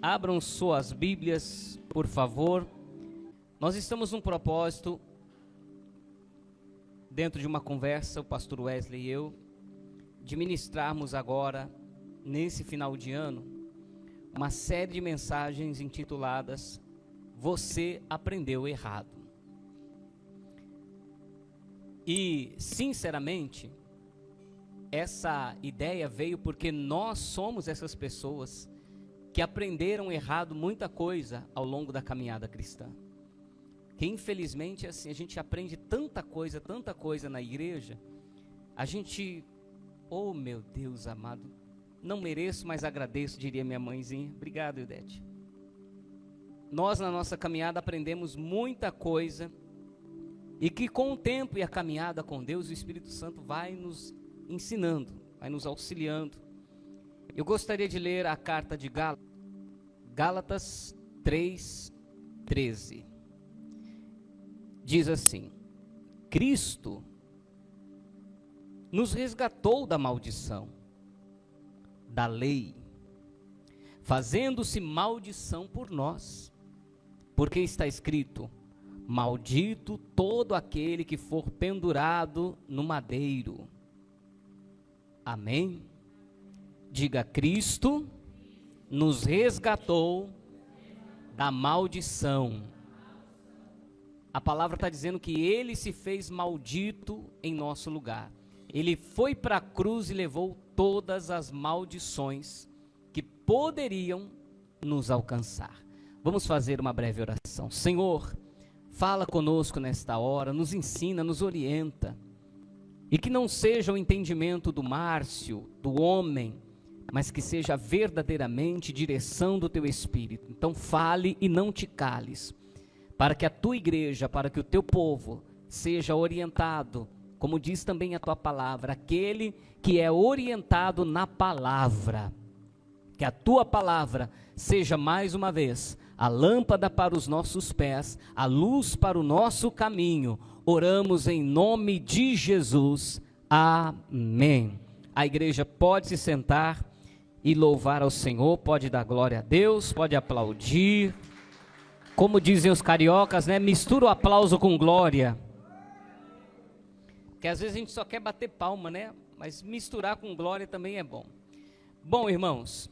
Abram suas Bíblias, por favor. Nós estamos num propósito, dentro de uma conversa, o pastor Wesley e eu, de ministrarmos agora, nesse final de ano, uma série de mensagens intituladas Você Aprendeu Errado. E, sinceramente, essa ideia veio porque nós somos essas pessoas que aprenderam errado muita coisa ao longo da caminhada cristã. Que infelizmente assim, a gente aprende tanta coisa na igreja, a gente, oh meu Deus amado, não mereço, mas agradeço, diria minha mãezinha. Obrigado, Ildete. Nós na nossa caminhada aprendemos muita coisa, e que com o tempo e a caminhada com Deus, o Espírito Santo vai nos ensinando, vai nos auxiliando. Eu gostaria de ler a carta de Gálatas 3:13. Diz assim: Cristo nos resgatou da maldição, da lei, fazendo-se maldição por nós, porque está escrito: maldito todo aquele que for pendurado no madeiro. Amém? Diga: Cristo nos resgatou da maldição. A palavra está dizendo que Ele se fez maldito em nosso lugar. Ele foi para a cruz e levou todas as maldições que poderiam nos alcançar. Vamos fazer uma breve oração. Senhor, fala conosco nesta hora, nos ensina, nos orienta. E que não seja o entendimento do Márcio, do homem, mas que seja verdadeiramente direção do Teu Espírito. Então fale e não te cales, para que a Tua igreja, para que o Teu povo seja orientado, como diz também a Tua palavra, aquele que é orientado na palavra. Que a Tua palavra seja mais uma vez a lâmpada para os nossos pés, a luz para o nosso caminho. Oramos em nome de Jesus. Amém. A igreja pode se sentar e louvar ao Senhor, pode dar glória a Deus, pode aplaudir. Como dizem os cariocas, né? Mistura o aplauso com glória. Que às vezes a gente só quer bater palma, né? Mas misturar com glória também é bom. Bom, irmãos,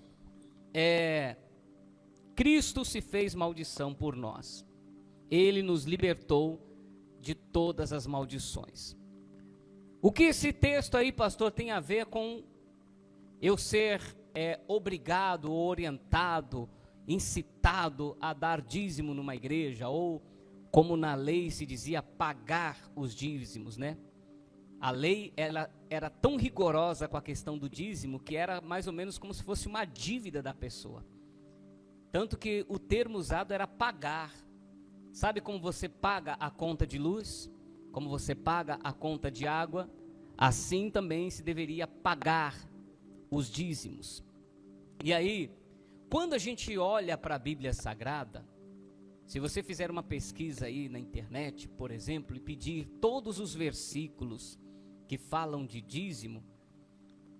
Cristo se fez maldição por nós. Ele nos libertou de todas as maldições. O que esse texto aí, pastor, tem a ver com eu ser obrigado, orientado, incitado a dar dízimo numa igreja, ou como na lei se dizia, pagar os dízimos, né? A lei ela era tão rigorosa com a questão do dízimo que era mais ou menos como se fosse uma dívida da pessoa. Tanto que o termo usado era pagar. Sabe como você paga a conta de luz? Como você paga a conta de água? Assim também se deveria pagar os dízimos. E aí, quando a gente olha para a Bíblia Sagrada, se você fizer uma pesquisa aí na internet, por exemplo, e pedir todos os versículos que falam de dízimo,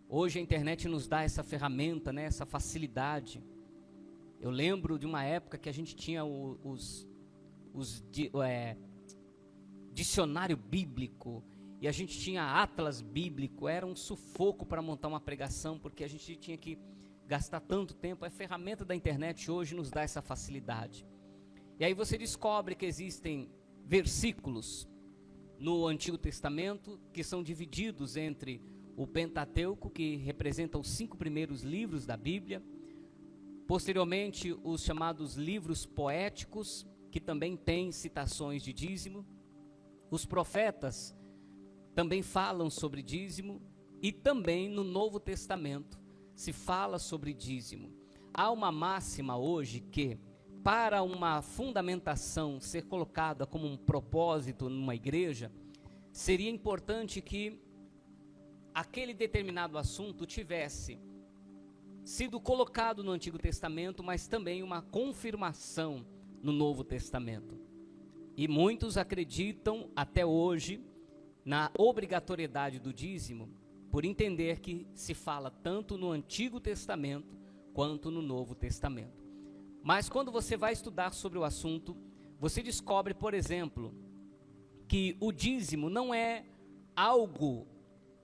hoje a internet nos dá essa ferramenta, né, essa facilidade. Eu lembro de uma época que a gente tinha dicionário bíblico, e a gente tinha atlas bíblico, era um sufoco para montar uma pregação, porque a gente tinha que gastar tanto tempo. A ferramenta da internet hoje nos dá essa facilidade. E aí você descobre que existem versículos no Antigo Testamento que são divididos entre o Pentateuco, que representa os 5 primeiros livros da Bíblia, posteriormente os chamados livros poéticos, que também têm citações de dízimo. Os profetas também falam sobre dízimo, e também no Novo Testamento se fala sobre dízimo. Há uma máxima hoje que, para uma fundamentação ser colocada como um propósito numa igreja, seria importante que aquele determinado assunto tivesse sido colocado no Antigo Testamento, mas também uma confirmação no Novo Testamento. E muitos acreditam até hoje na obrigatoriedade do dízimo, por entender que se fala tanto no Antigo Testamento quanto no Novo Testamento. Mas quando você vai estudar sobre o assunto, você descobre, por exemplo, que o dízimo não é algo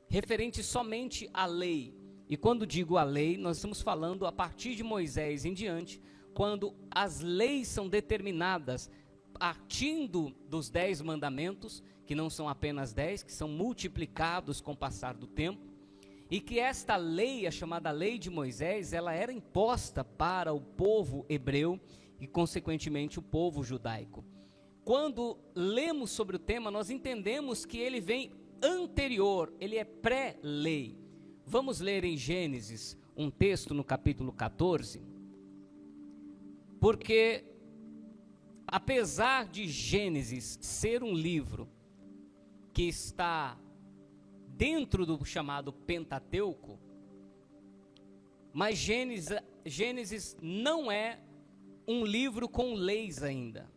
referente somente à lei. E quando digo a lei, nós estamos falando a partir de Moisés em diante, quando as leis são determinadas partindo dos 10 mandamentos, que não são apenas 10, que são multiplicados com o passar do tempo, e que esta lei, a chamada lei de Moisés, ela era imposta para o povo hebreu e, consequentemente, o povo judaico. Quando lemos sobre o tema, nós entendemos que ele vem anterior, ele é pré-lei. Vamos ler em Gênesis um texto no capítulo 14, porque apesar de Gênesis ser um livro que está dentro do chamado Pentateuco, mas Gênesis não é um livro com leis ainda.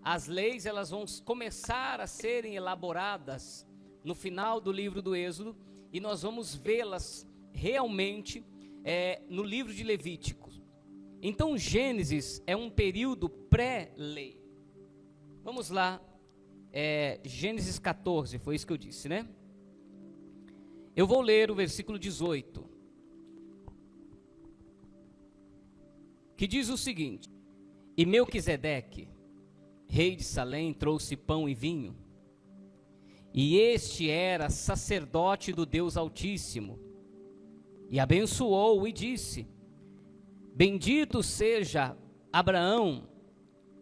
As leis, elas vão começar a serem elaboradas no final do livro do Êxodo, e nós vamos vê-las realmente no livro de Levítico. Então Gênesis é um período pré-lei. Vamos lá, Gênesis 14, foi isso que eu disse, né? Eu vou ler o versículo 18, que diz o seguinte: E Melquisedeque, rei de Salém, trouxe pão e vinho, e este era sacerdote do Deus Altíssimo, e abençoou e disse: Bendito seja Abraão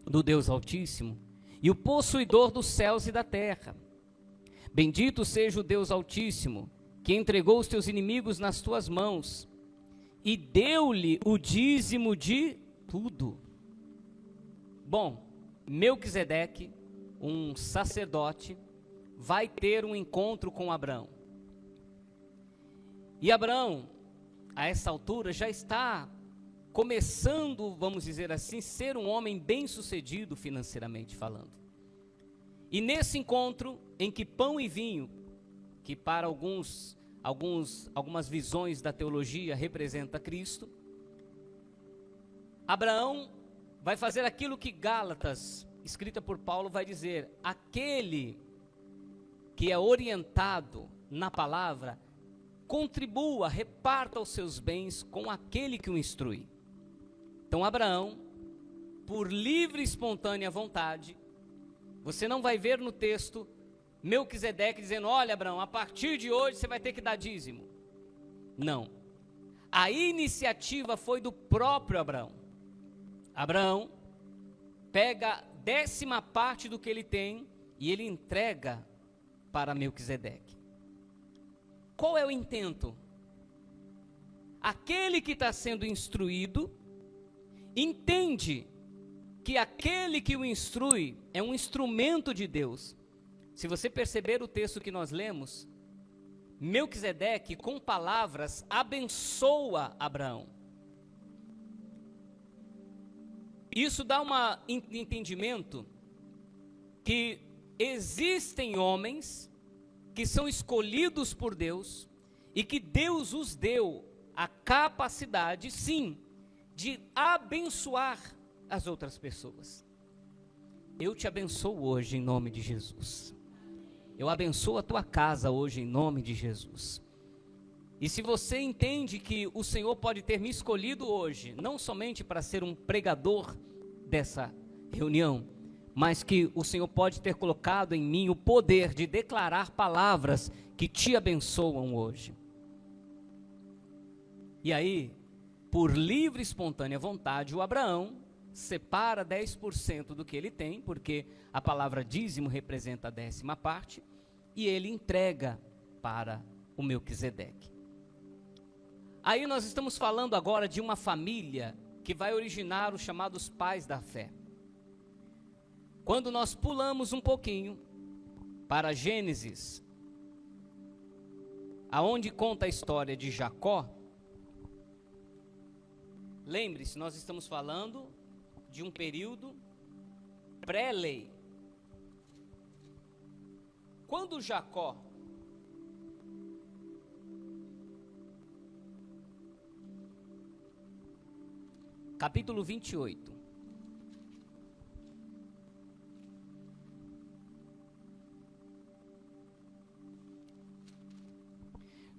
do Deus Altíssimo, e o possuidor dos céus e da terra. Bendito seja o Deus Altíssimo, que entregou os teus inimigos nas tuas mãos, e deu-lhe o dízimo de tudo. Bom, Melquisedeque, um sacerdote, vai ter um encontro com Abraão. E Abraão, a essa altura, já está começando, vamos dizer assim, ser um homem bem-sucedido financeiramente falando. E nesse encontro, em que pão e vinho, que para algumas visões da teologia representa Cristo, Abraão vai fazer aquilo que Gálatas, escrita por Paulo, vai dizer: aquele que é orientado na palavra, contribua, reparta os seus bens com aquele que o instrui. Então Abraão, por livre e espontânea vontade, você não vai ver no texto Melquisedeque dizendo: olha Abraão, a partir de hoje você vai ter que dar dízimo. Não. A iniciativa foi do próprio Abraão. Abraão pega a 10ª parte do que ele tem e ele entrega para Melquisedeque. Qual é o intento? Aquele que está sendo instruído entende que aquele que o instrui é um instrumento de Deus. Se você perceber o texto que nós lemos, Melquisedeque, com palavras, abençoa Abraão. Isso dá um entendimento que existem homens que são escolhidos por Deus e que Deus os deu a capacidade, sim, de abençoar as outras pessoas. Eu te abençoo hoje em nome de Jesus. Eu abençoo a tua casa hoje em nome de Jesus. E se você entende que o Senhor pode ter me escolhido hoje, não somente para ser um pregador dessa reunião, mas que o Senhor pode ter colocado em mim o poder de declarar palavras que te abençoam hoje. E aí, por livre e espontânea vontade, o Abraão separa 10% do que ele tem, porque a palavra dízimo representa a 10ª parte, e ele entrega para o Melquisedeque. Aí nós estamos falando agora de uma família que vai originar os chamados pais da fé. Quando nós pulamos um pouquinho para Gênesis, aonde conta a história de Jacó, lembre-se, nós estamos falando de um período pré-lei. Quando Jacó capítulo 28.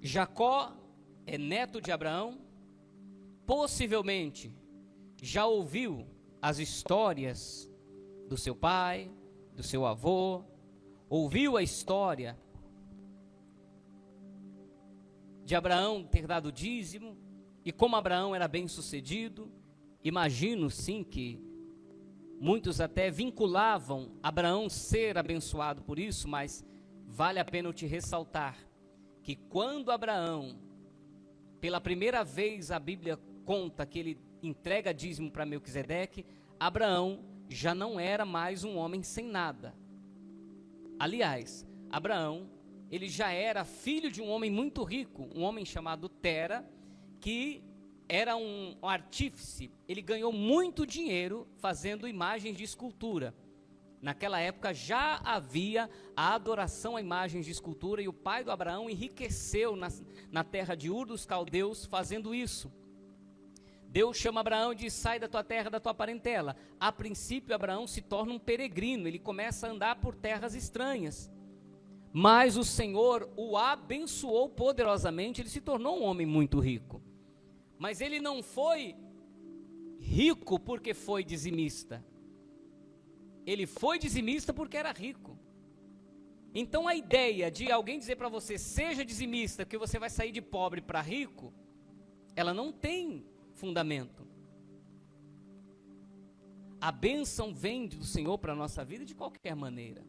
Jacó é neto de Abraão, possivelmente já ouviu as histórias do seu pai, do seu avô, ouviu a história de Abraão ter dado dízimo e como Abraão era bem sucedido. Imagino sim que muitos até vinculavam Abraão ser abençoado por isso, mas vale a pena eu te ressaltar que quando Abraão, pela primeira vez a Bíblia conta que ele entrega dízimo para Melquisedeque, Abraão já não era mais um homem sem nada. Aliás, Abraão, ele já era filho de um homem muito rico, um homem chamado Tera, que era um artífice. Ele ganhou muito dinheiro fazendo imagens de escultura. Naquela época já havia a adoração a imagens de escultura e o pai do Abraão enriqueceu na terra de Ur dos Caldeus fazendo isso. Deus chama Abraão e diz: sai da tua terra, da tua parentela. A princípio Abraão se torna um peregrino, ele começa a andar por terras estranhas. Mas o Senhor o abençoou poderosamente, ele se tornou um homem muito rico. Mas ele não foi rico porque foi dizimista. Ele foi dizimista porque era rico. Então a ideia de alguém dizer para você, seja dizimista, que você vai sair de pobre para rico, ela não tem fundamento. A bênção vem do Senhor para a nossa vida de qualquer maneira.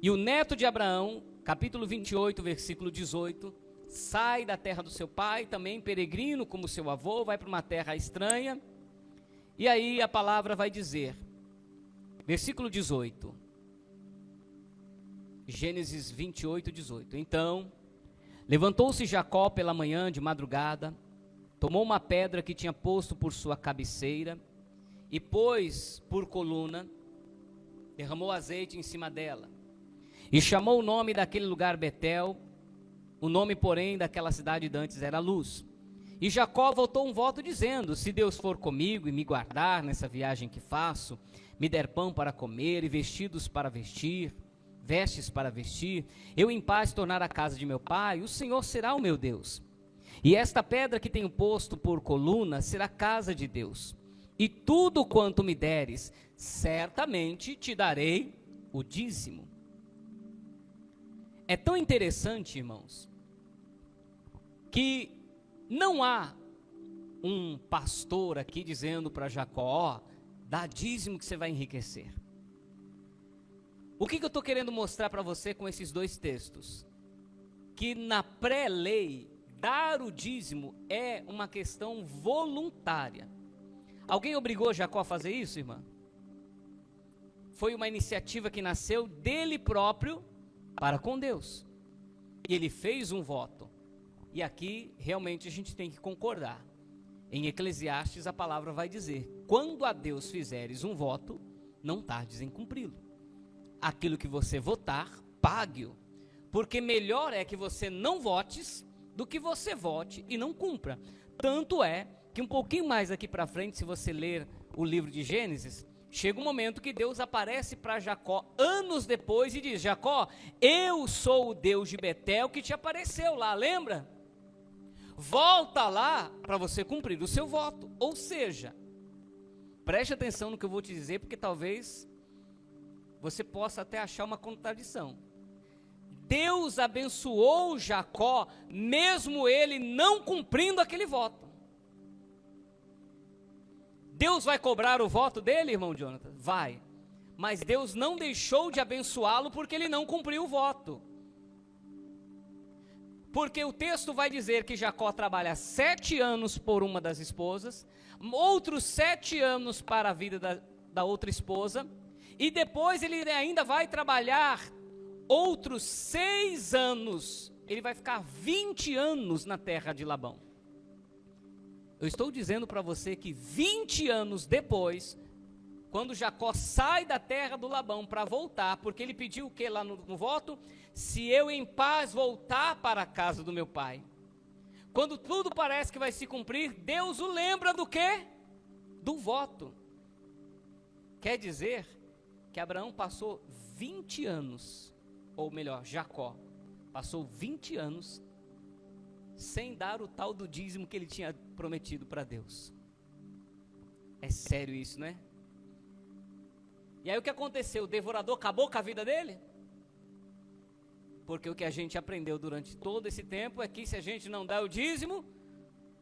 E o neto de Abraão, capítulo 28, versículo 18, sai da terra do seu pai, também peregrino como seu avô, vai para uma terra estranha. E aí a palavra vai dizer, versículo 18, Gênesis 28, 18. Então, levantou-se Jacó pela manhã de madrugada, tomou uma pedra que tinha posto por sua cabeceira, e pôs por coluna, derramou azeite em cima dela, e chamou o nome daquele lugar Betel. O nome, porém, daquela cidade dantes era Luz. E Jacó voltou um voto dizendo: se Deus for comigo e me guardar nessa viagem que faço, me der pão para comer e vestidos para vestir, vestes para vestir, eu em paz tornar a casa de meu pai, o Senhor será o meu Deus. E esta pedra que tenho posto por coluna será casa de Deus. E tudo quanto me deres, certamente te darei o dízimo. É tão interessante, irmãos, que não há um pastor aqui dizendo para Jacó: ó, dá dízimo que você vai enriquecer. O que eu estou querendo mostrar para você com esses dois textos? Que na pré-lei, dar o dízimo é uma questão voluntária. Alguém obrigou Jacó a fazer isso, irmã? Foi uma iniciativa que nasceu dele próprio para com Deus. E ele fez um voto. E aqui realmente a gente tem que concordar. Em Eclesiastes a palavra vai dizer: quando a Deus fizeres um voto, não tardes em cumpri-lo. Aquilo que você votar, pague-o. Porque melhor é que você não votes do que você vote e não cumpra. Tanto é que um pouquinho mais aqui para frente, se você ler o livro de Gênesis, chega um momento que Deus aparece para Jacó anos depois e diz: Jacó, eu sou o Deus de Betel que te apareceu lá, lembra? Volta lá para você cumprir o seu voto. Ou seja, preste atenção no que eu vou te dizer, porque talvez você possa até achar uma contradição. Deus abençoou Jacó, mesmo ele não cumprindo aquele voto. Deus vai cobrar o voto dele, irmão Jonathan? Vai. Mas Deus não deixou de abençoá-lo porque ele não cumpriu o voto. Porque o texto vai dizer que Jacó trabalha 7 anos por uma das esposas, outros 7 anos para a vida da outra esposa, e depois ele ainda vai trabalhar outros 6 anos, ele vai ficar 20 anos na terra de Labão. Eu estou dizendo para você que 20 anos depois, quando Jacó sai da terra do Labão para voltar, porque ele pediu o que lá no voto? Se eu em paz voltar para a casa do meu pai. Quando tudo parece que vai se cumprir, Deus o lembra do quê? Do voto. Quer dizer que Abraão passou 20 anos, ou melhor, Jacó, passou 20 anos sem dar o tal do dízimo que ele tinha prometido para Deus. É sério isso, né? E aí o que aconteceu? O devorador acabou com a vida dele? Porque o que a gente aprendeu durante todo esse tempo é que se a gente não dá o dízimo,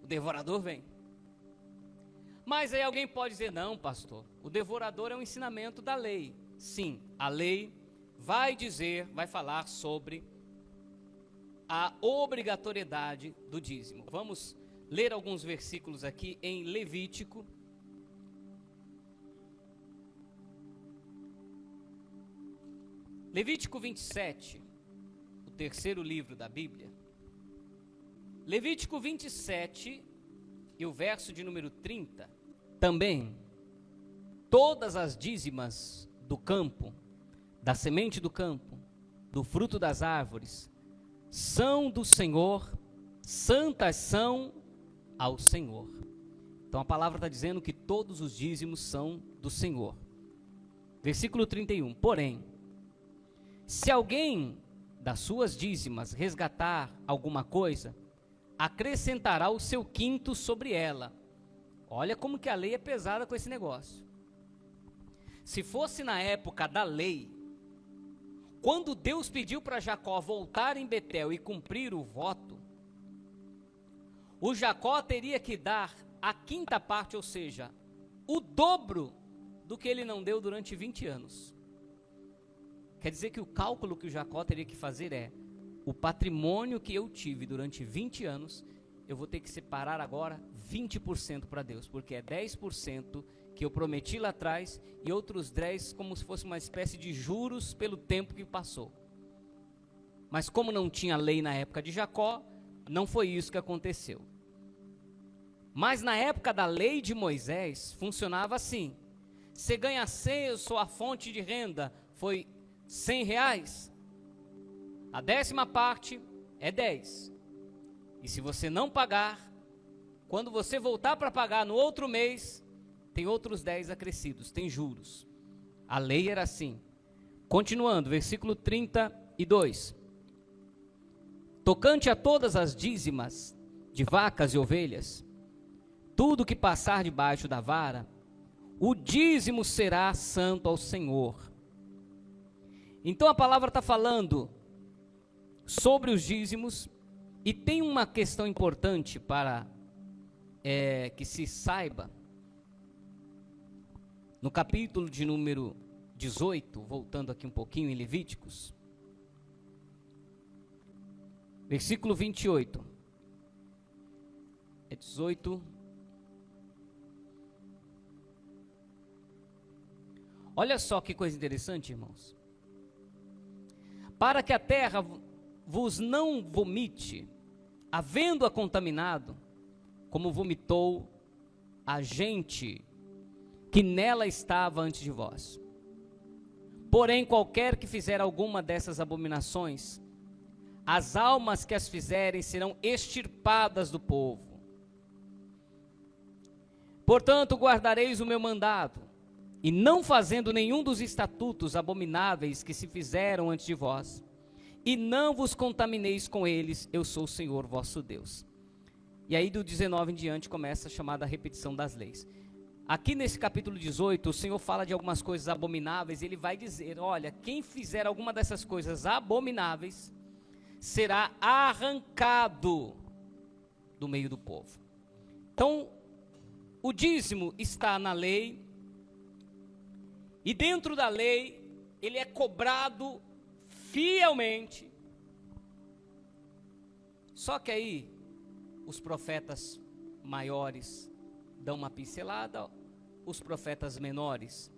o devorador vem. Mas aí alguém pode dizer, não, pastor, o devorador é um ensinamento da lei. Sim, a lei vai falar sobre a obrigatoriedade do dízimo. Vamos ler alguns versículos aqui em Levítico. Levítico 27, o terceiro livro da Bíblia. Levítico 27 e o verso de número 30. Também, todas as dízimas do campo, da semente do campo, do fruto das árvores, são do Senhor, santas são ao Senhor. Então a palavra está dizendo que todos os dízimos são do Senhor. Versículo 31. Porém, se alguém das suas dízimas resgatar alguma coisa, acrescentará o seu quinto sobre ela. Olha como que a lei é pesada com esse negócio. Se fosse na época da lei, quando Deus pediu para Jacó voltar em Betel e cumprir o voto, o Jacó teria que dar a quinta parte, ou seja, o dobro do que ele não deu durante 20 anos. Quer dizer que o cálculo que o Jacó teria que fazer é, o patrimônio que eu tive durante 20 anos, eu vou ter que separar agora 20% para Deus, porque é 10% que eu prometi lá atrás e outros 10% como se fosse uma espécie de juros pelo tempo que passou. Mas como não tinha lei na época de Jacó, não foi isso que aconteceu. Mas na época da lei de Moisés, funcionava assim. Você ganha 100, sua fonte de renda foi R$100, a 10ª parte é 10. E se você não pagar, quando você voltar para pagar no outro mês, tem outros 10 acrescidos, tem juros. A lei era assim. Continuando, versículo 32. Tocante a todas as dízimas de vacas e ovelhas, tudo que passar debaixo da vara, o dízimo será santo ao Senhor. Então a palavra está falando sobre os dízimos, e tem uma questão importante para que se saiba. No capítulo de número 18, voltando aqui um pouquinho em Levíticos, versículo 28, é 18. Olha só que coisa interessante, irmãos. Para que a terra vos não vomite, havendo-a contaminado, como vomitou a gente que nela estava antes de vós. Porém, qualquer que fizer alguma dessas abominações, as almas que as fizerem serão extirpadas do povo. Portanto, guardareis o meu mandado, e não fazendo nenhum dos estatutos abomináveis que se fizeram antes de vós, e não vos contamineis com eles, eu sou o Senhor vosso Deus. E aí do 19 em diante começa a chamada repetição das leis. Aqui nesse capítulo 18, o Senhor fala de algumas coisas abomináveis, e Ele vai dizer, olha, quem fizer alguma dessas coisas abomináveis, será arrancado do meio do povo. Então, o dízimo está na lei, e dentro da lei, ele é cobrado fielmente. Só que aí, os profetas maiores dão uma pincelada, os profetas menores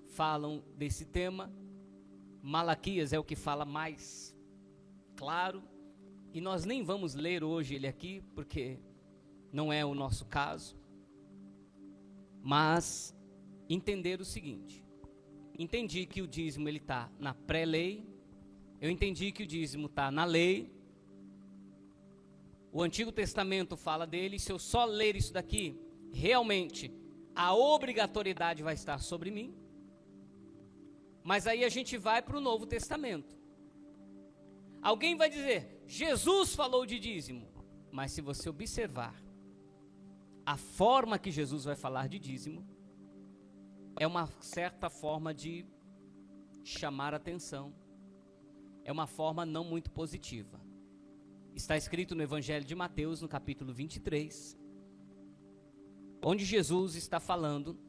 falam desse tema. Malaquias é o que fala mais claro, e nós nem vamos ler hoje ele aqui, porque não é o nosso caso. Mas entender o seguinte: entendi que o dízimo ele está na pré-lei, eu entendi que o dízimo está na lei, o Antigo Testamento fala dele, se eu só ler isso daqui, realmente a obrigatoriedade vai estar sobre mim. Mas aí a gente vai para o Novo Testamento. Alguém vai dizer, Jesus falou de dízimo, mas se você observar a forma que Jesus vai falar de dízimo, é uma certa forma de chamar atenção, é uma forma não muito positiva. Está escrito no Evangelho de Mateus, no capítulo 23, onde Jesus está falando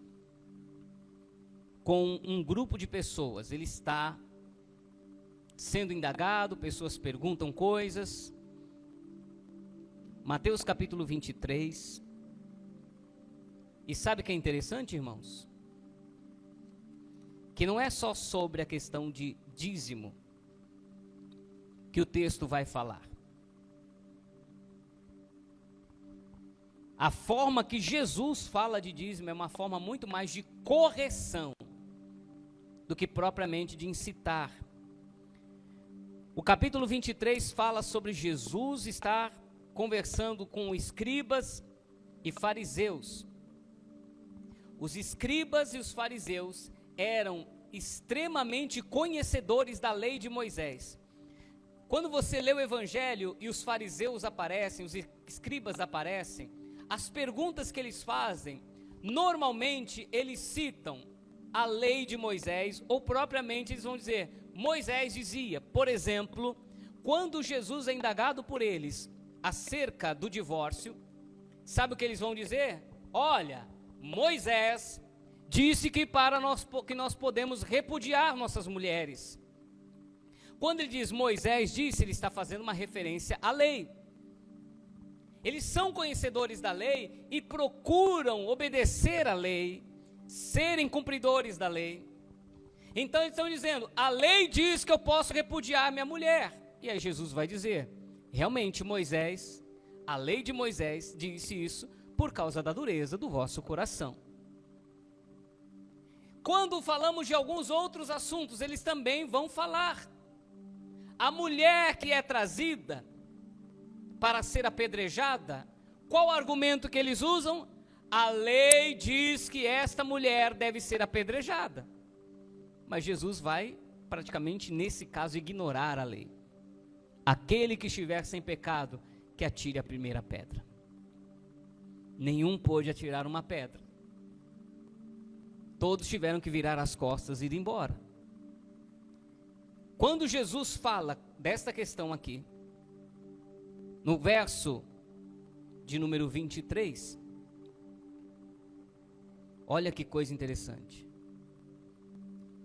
com um grupo de pessoas. Ele está sendo indagado, pessoas perguntam coisas. Mateus capítulo 23. E sabe o que é interessante, irmãos? Que não é só sobre a questão de dízimo que o texto vai falar. A forma que Jesus fala de dízimo é uma forma muito mais de correção do que propriamente de incitar. O capítulo 23 fala sobre Jesus estar conversando com escribas e fariseus. Os escribas e os fariseus eram extremamente conhecedores da lei de Moisés. Quando você lê o Evangelho e os fariseus aparecem, os escribas aparecem, as perguntas que eles fazem, normalmente eles citam a lei de Moisés, ou propriamente eles vão dizer, Moisés dizia, por exemplo, quando Jesus é indagado por eles acerca do divórcio, sabe o que eles vão dizer? Olha, Moisés disse que nós podemos repudiar nossas mulheres. Quando ele diz Moisés disse, ele está fazendo uma referência à lei. Eles são conhecedores da lei e procuram obedecer à lei, serem cumpridores da lei. Então eles estão dizendo, a lei diz que eu posso repudiar minha mulher. E aí Jesus vai dizer, realmente Moisés, a lei de Moisés disse isso por causa da dureza do vosso coração. Quando falamos de alguns outros assuntos, eles também vão falar. A mulher que é trazida para ser apedrejada, qual o argumento que eles usam? A lei diz que esta mulher deve ser apedrejada. Mas Jesus vai, praticamente nesse caso, ignorar a lei. Aquele que estiver sem pecado, que atire a primeira pedra. Nenhum pôde atirar uma pedra. Todos tiveram que virar as costas e ir embora. Quando Jesus fala desta questão aqui, no verso de número 23, olha que coisa interessante.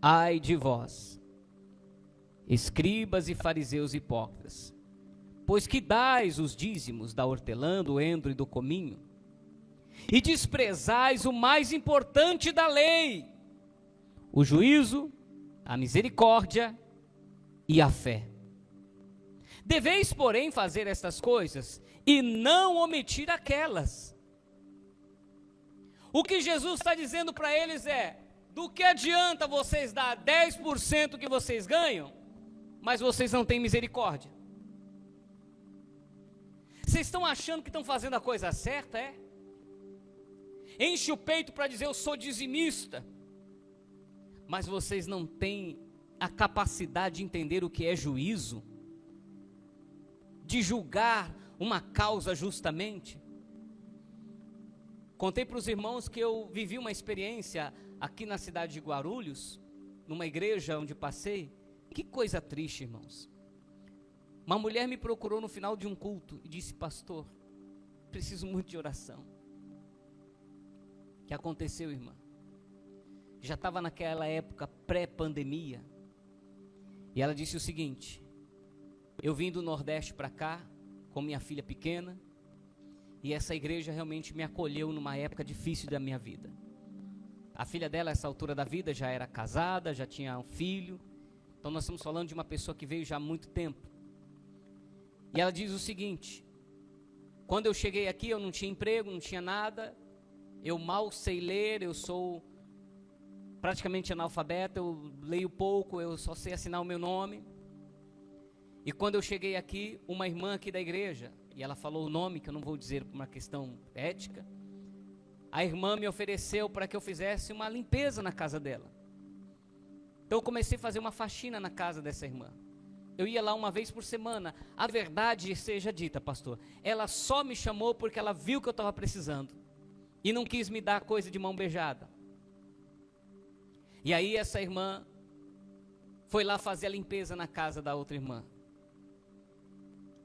Ai de vós, escribas e fariseus hipócritas, pois que dais os dízimos da hortelã, do endro e do cominho, e desprezais o mais importante da lei, o juízo, a misericórdia e a fé. Deveis, porém, fazer estas coisas e não omitir aquelas. O que Jesus está dizendo para eles é, do que adianta vocês dar 10% que vocês ganham, mas vocês não têm misericórdia? Vocês estão achando que estão fazendo a coisa certa, é? Enche o peito para dizer eu sou dizimista, mas vocês não têm a capacidade de entender o que é juízo, de julgar uma causa justamente. Contei para os irmãos que eu vivi uma experiência aqui na cidade de Guarulhos, numa igreja onde passei. Que coisa triste, irmãos. Uma mulher me procurou no final de um culto e disse, pastor, preciso muito de oração. O que aconteceu, irmã? Já estava naquela época pré-pandemia, e ela disse o seguinte, eu vim do Nordeste para cá, com minha filha pequena, e essa igreja realmente me acolheu numa época difícil da minha vida. A filha dela, a essa altura da vida, já era casada, já tinha um filho, então nós estamos falando de uma pessoa que veio já há muito tempo. E ela diz o seguinte, quando eu cheguei aqui eu não tinha emprego, não tinha nada, eu mal sei ler, eu sou praticamente analfabeta, eu leio pouco, eu só sei assinar o meu nome. E quando eu cheguei aqui, uma irmã aqui da igreja, e ela falou o nome, que eu não vou dizer por uma questão ética, a irmã me ofereceu para que eu fizesse uma limpeza na casa dela. Então eu comecei a fazer uma faxina na casa dessa irmã. Eu ia lá uma vez por semana. A verdade seja dita, pastor, ela só me chamou porque ela viu que eu estava precisando. E não quis me dar coisa de mão beijada. E aí essa irmã foi lá fazer a limpeza na casa da outra irmã.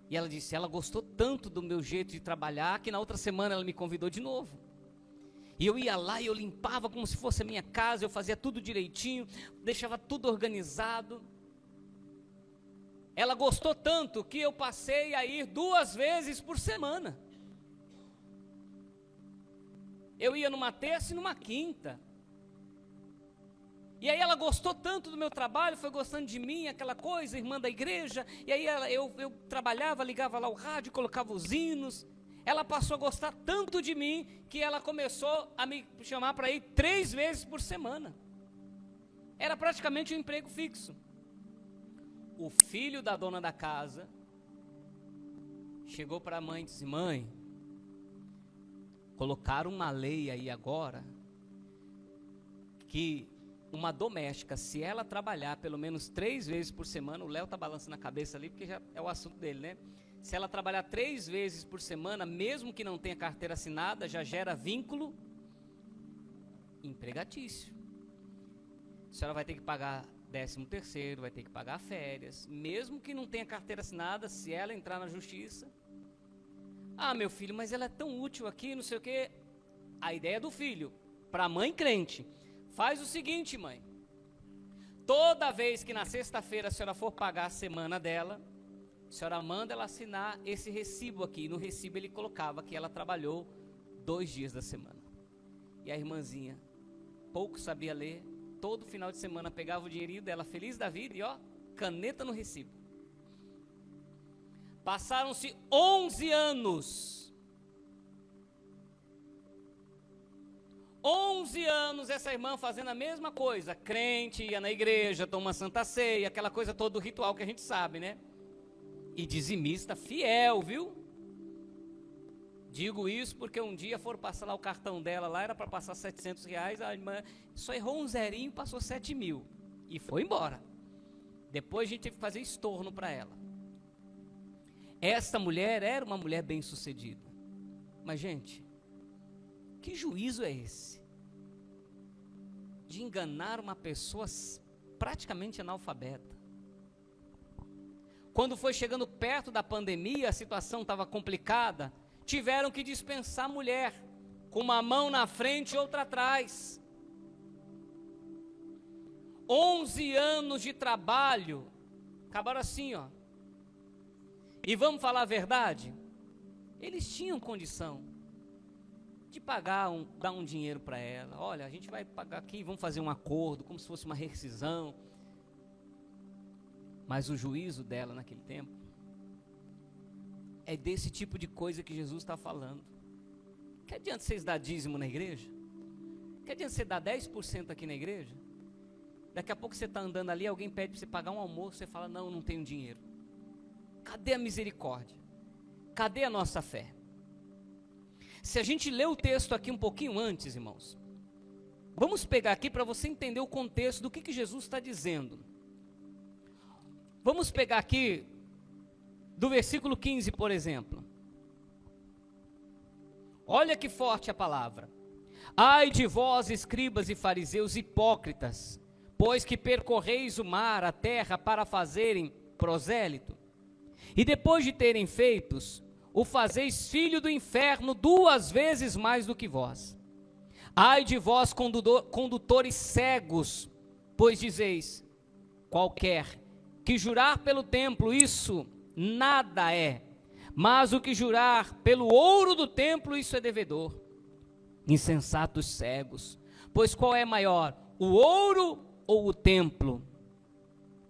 E ela disse, ela gostou tanto do meu jeito de trabalhar, que na outra semana ela me convidou de novo. E eu ia lá e eu limpava como se fosse a minha casa, eu fazia tudo direitinho, deixava tudo organizado. Ela gostou tanto que eu passei a ir 2 vezes por semana. Eu ia numa terça e numa quinta. E aí ela gostou tanto do meu trabalho, foi gostando de mim, aquela coisa, irmã da igreja. E aí eu trabalhava, ligava lá o rádio, colocava os hinos. Ela passou a gostar tanto de mim, que ela começou a me chamar para ir 3 vezes por semana. Era praticamente um emprego fixo. O filho da dona da casa chegou para a mãe e disse, mãe, colocaram uma lei aí agora, que uma doméstica, se ela trabalhar pelo menos 3 vezes por semana, o Léo está balançando a cabeça ali, porque já é o assunto dele, né? Se ela trabalhar 3 vezes por semana, mesmo que não tenha carteira assinada, já gera vínculo empregatício. A senhora vai ter que pagar 13º, vai ter que pagar férias, mesmo que não tenha carteira assinada, se ela entrar na justiça. Ah, meu filho, mas ela é tão útil aqui, não sei o quê. A ideia do filho, para a mãe crente, faz o seguinte, mãe. Toda vez que na sexta-feira a senhora for pagar a semana dela, a senhora manda ela assinar esse recibo aqui. No recibo ele colocava que ela trabalhou 2 dias da semana. E a irmãzinha, pouco sabia ler, todo final de semana pegava o dinheirinho dela, feliz da vida, e ó, caneta no recibo. Passaram-se 11 anos. 11 anos essa irmã fazendo a mesma coisa, crente, ia na igreja, toma santa ceia, aquela coisa toda do ritual que a gente sabe, né? E dizimista fiel, viu? Digo isso porque um dia foram passar lá o cartão dela, lá era para passar R$700, a irmã só errou um zerinho, passou 7.000 e foi embora. Depois a gente teve que fazer estorno para ela. Esta mulher era uma mulher bem sucedida. Mas gente, que juízo é esse? De enganar uma pessoa praticamente analfabeta. Quando foi chegando perto da pandemia, a situação estava complicada, tiveram que dispensar a mulher, com uma mão na frente e outra atrás. 11 anos de trabalho, acabaram assim, ó. E vamos falar a verdade? Eles tinham condição de pagar, dar um dinheiro para ela. Olha, a gente vai pagar aqui, vamos fazer um acordo, como se fosse uma rescisão. Mas o juízo dela naquele tempo é desse tipo de coisa que Jesus está falando. Que adianta vocês dar dízimo na igreja? Que adianta você dar 10% aqui na igreja? Daqui a pouco você está andando ali, alguém pede para você pagar um almoço, você fala, não tenho dinheiro. Cadê a misericórdia? Cadê a nossa fé? Se a gente ler o texto aqui um pouquinho antes, irmãos, vamos pegar aqui para você entender o contexto do que Jesus está dizendo. Vamos pegar aqui do versículo 15, por exemplo. Olha que forte a palavra. Ai de vós, escribas e fariseus hipócritas, pois que percorreis o mar, a terra, para fazerem prosélito, e depois de terem feitos, o fazeis filho do inferno 2 vezes mais do que vós. Ai de vós, condutores cegos, pois dizeis, qualquer que jurar pelo templo, isso nada é, mas o que jurar pelo ouro do templo, isso é devedor. Insensatos cegos, pois qual é maior, o ouro ou o templo?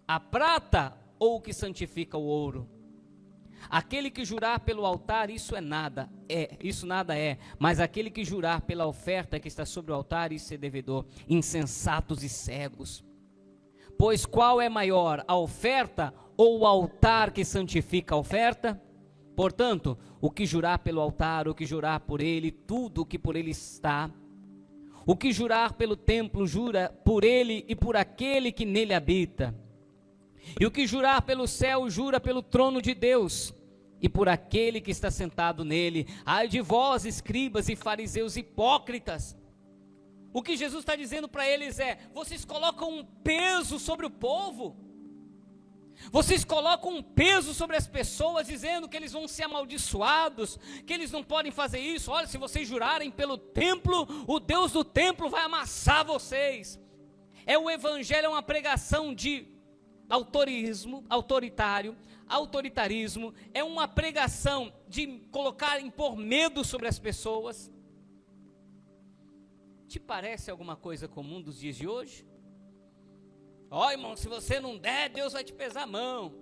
A prata ou o que santifica o ouro? Aquele que jurar pelo altar, isso é nada, é, mas aquele que jurar pela oferta que está sobre o altar e ser devedor, insensatos e cegos. Pois qual é maior, a oferta ou o altar que santifica a oferta? Portanto, o que jurar pelo altar, o que jurar por ele, tudo o que por ele está, o que jurar pelo templo, jura por ele e por aquele que nele habita. E o que jurar pelo céu, jura pelo trono de Deus e por aquele que está sentado nele. Ai de vós, escribas e fariseus hipócritas. O que Jesus está dizendo para eles é: vocês colocam um peso sobre o povo, vocês colocam um peso sobre as pessoas, dizendo que eles vão ser amaldiçoados, que eles não podem fazer isso. Olha, se vocês jurarem pelo templo, o Deus do templo vai amassar vocês. O evangelho é uma pregação de autoritarismo, é uma pregação de impor medo sobre as pessoas. Te parece alguma coisa comum dos dias de hoje? Ó, irmão, se você não der, Deus vai te pesar a mão.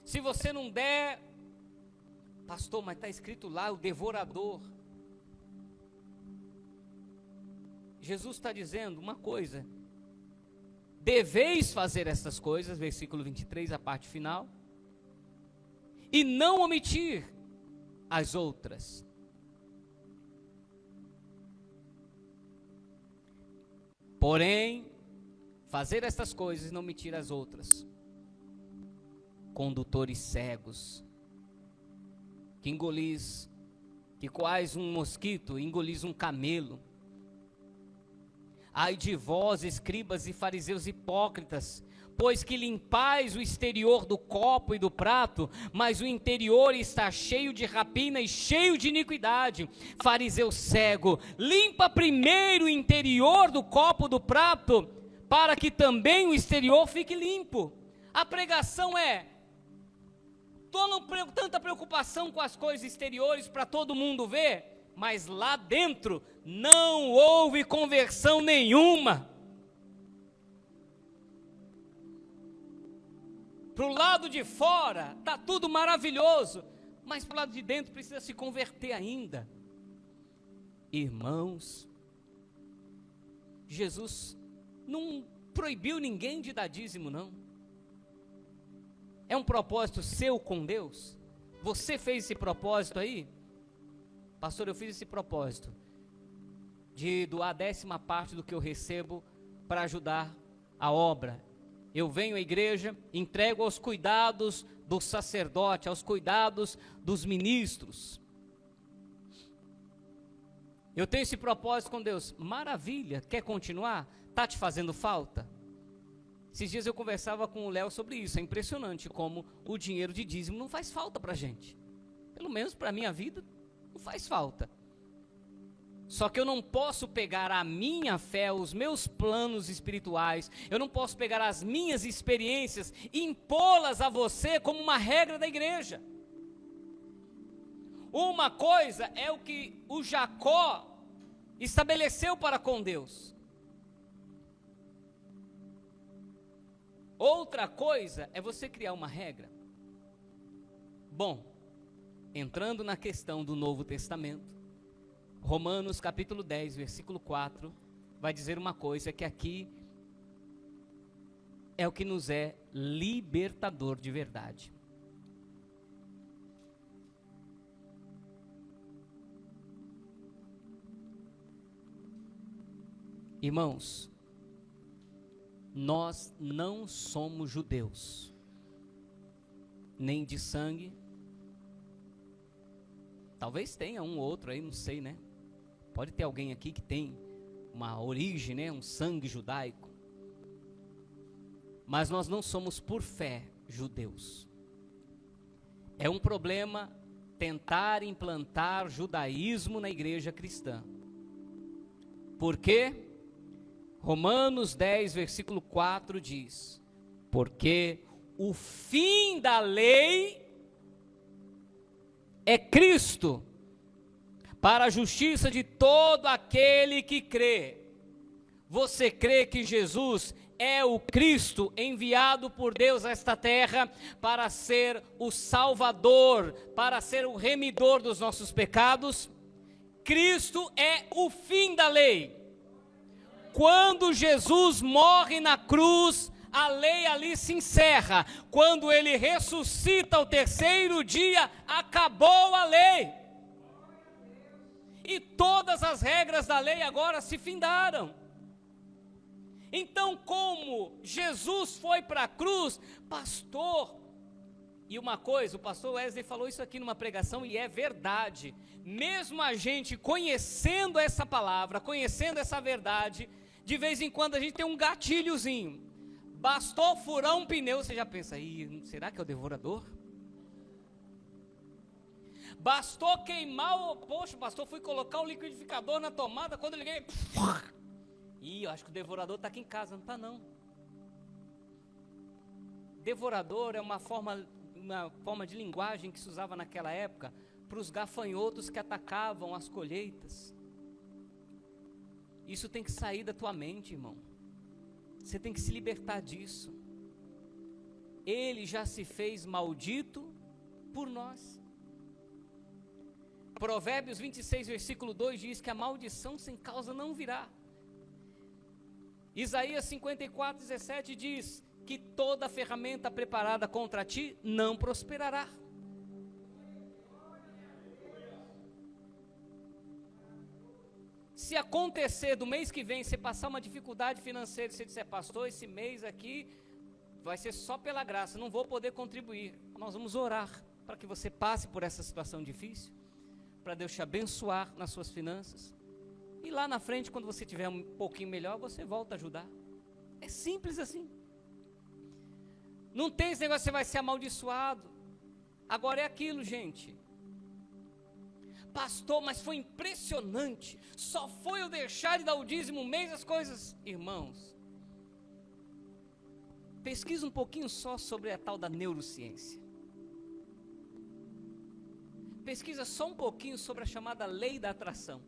Se você não der, pastor, mas está escrito lá, o devorador. Jesus está dizendo uma coisa: deveis fazer essas coisas, versículo 23, a parte final, e não omitir as outras. Porém, fazer estas coisas e não omitir as outras. Condutores cegos, que coais um mosquito, engolis um camelo. Ai de vós, escribas e fariseus hipócritas, pois que limpais o exterior do copo e do prato, mas o interior está cheio de rapina e cheio de iniquidade. Fariseu cego, limpa primeiro o interior do copo do prato, para que também o exterior fique limpo. A pregação é: tanta preocupação com as coisas exteriores para todo mundo ver, mas lá dentro não houve conversão nenhuma. Para o lado de fora está tudo maravilhoso, mas para o lado de dentro precisa se converter ainda. Irmãos, Jesus não proibiu ninguém de dar dízimo, não. É um propósito seu com Deus? Você fez esse propósito aí? Pastor, eu fiz esse propósito de doar a 10ª parte do que eu recebo para ajudar a obra. Eu venho à igreja, entrego aos cuidados do sacerdote, aos cuidados dos ministros. Eu tenho esse propósito com Deus. Maravilha, quer continuar? Está te fazendo falta? Esses dias eu conversava com o Léo sobre isso. É impressionante como o dinheiro de dízimo não faz falta para a gente. Pelo menos para a minha vida, não faz falta. Só que eu não posso pegar a minha fé, os meus planos espirituais, eu não posso pegar as minhas experiências e impô-las a você como uma regra da igreja. Uma coisa é o que o Jacó estabeleceu para com Deus. Outra coisa é você criar uma regra. Bom, entrando na questão do Novo Testamento, Romanos capítulo 10, versículo 4, vai dizer uma coisa que aqui é o que nos é libertador de verdade. Irmãos, nós não somos judeus, nem de sangue. Talvez tenha um ou outro aí, não sei, né? Pode ter alguém aqui que tem uma origem, né? Um sangue judaico. Mas nós não somos por fé judeus. É um problema tentar implantar judaísmo na igreja cristã. Por quê? Romanos 10, versículo 4 diz: porque o fim da lei é Cristo, para a justiça de todo aquele que crê. Você crê que Jesus é o Cristo enviado por Deus a esta terra para ser o Salvador, para ser o remidor dos nossos pecados. Cristo é o fim da lei. Quando Jesus morre na cruz, a lei ali se encerra. Quando ele ressuscita ao terceiro dia, acabou a lei. E todas as regras da lei agora se findaram. Então, como Jesus foi para a cruz, pastor, e uma coisa, o pastor Wesley falou isso aqui numa pregação e é verdade, mesmo a gente conhecendo essa palavra, conhecendo essa verdade, de vez em quando a gente tem um gatilhozinho, bastou furar um pneu, você já pensa, será que é o devorador? Bastou queimar, poxa, pastor, fui colocar o liquidificador na tomada, quando eu liguei, eu acho que o devorador está aqui em casa. Não está, não. Devorador é uma forma de linguagem que se usava naquela época para os gafanhotos que atacavam as colheitas. Isso tem que sair da tua mente, irmão. Você tem que se libertar disso. Ele já se fez maldito por nós. Provérbios 26, versículo 2 diz que a maldição sem causa não virá. Isaías 54, 17 diz que toda ferramenta preparada contra ti não prosperará. Se acontecer do mês que vem, você passar uma dificuldade financeira, você disser, pastor, esse mês aqui vai ser só pela graça, não vou poder contribuir. Nós vamos orar para que você passe por essa situação difícil, para Deus te abençoar nas suas finanças. E lá na frente, quando você tiver um pouquinho melhor, você volta a ajudar. É simples assim. Não tem esse negócio, você vai ser amaldiçoado. Agora é aquilo, gente. Pastor, mas foi impressionante. Só foi eu deixar de dar o dízimo um mês, as coisas. Irmãos, pesquisa um pouquinho só sobre a tal da neurociência. Pesquisa só um pouquinho sobre a chamada lei da atração.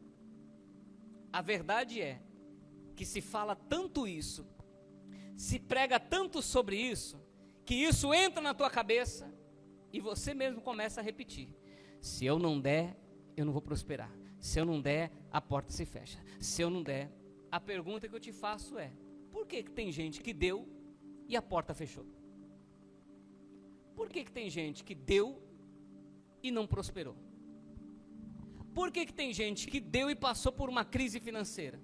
A verdade é que se fala tanto isso, se prega tanto sobre isso, que isso entra na tua cabeça e você mesmo começa a repetir. Se eu não der, eu não vou prosperar. Se eu não der, a porta se fecha. Se eu não der, a pergunta que eu te faço é, por que tem gente que deu e a porta fechou? Por que tem gente que deu e não prosperou? Por que tem gente que deu e passou por uma crise financeira?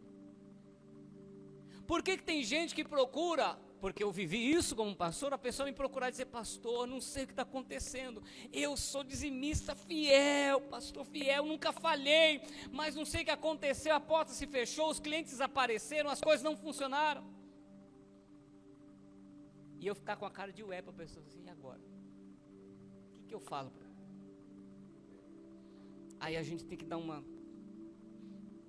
Por que tem gente que procura, porque eu vivi isso como pastor, a pessoa me procurar e dizer, pastor, não sei o que está acontecendo, eu sou dizimista fiel, pastor fiel, nunca falhei, mas não sei o que aconteceu, a porta se fechou, os clientes desapareceram, as coisas não funcionaram. E eu ficar com a cara de ué para a pessoa assim, e agora? O que eu falo para ela? Aí a gente tem que dar uma...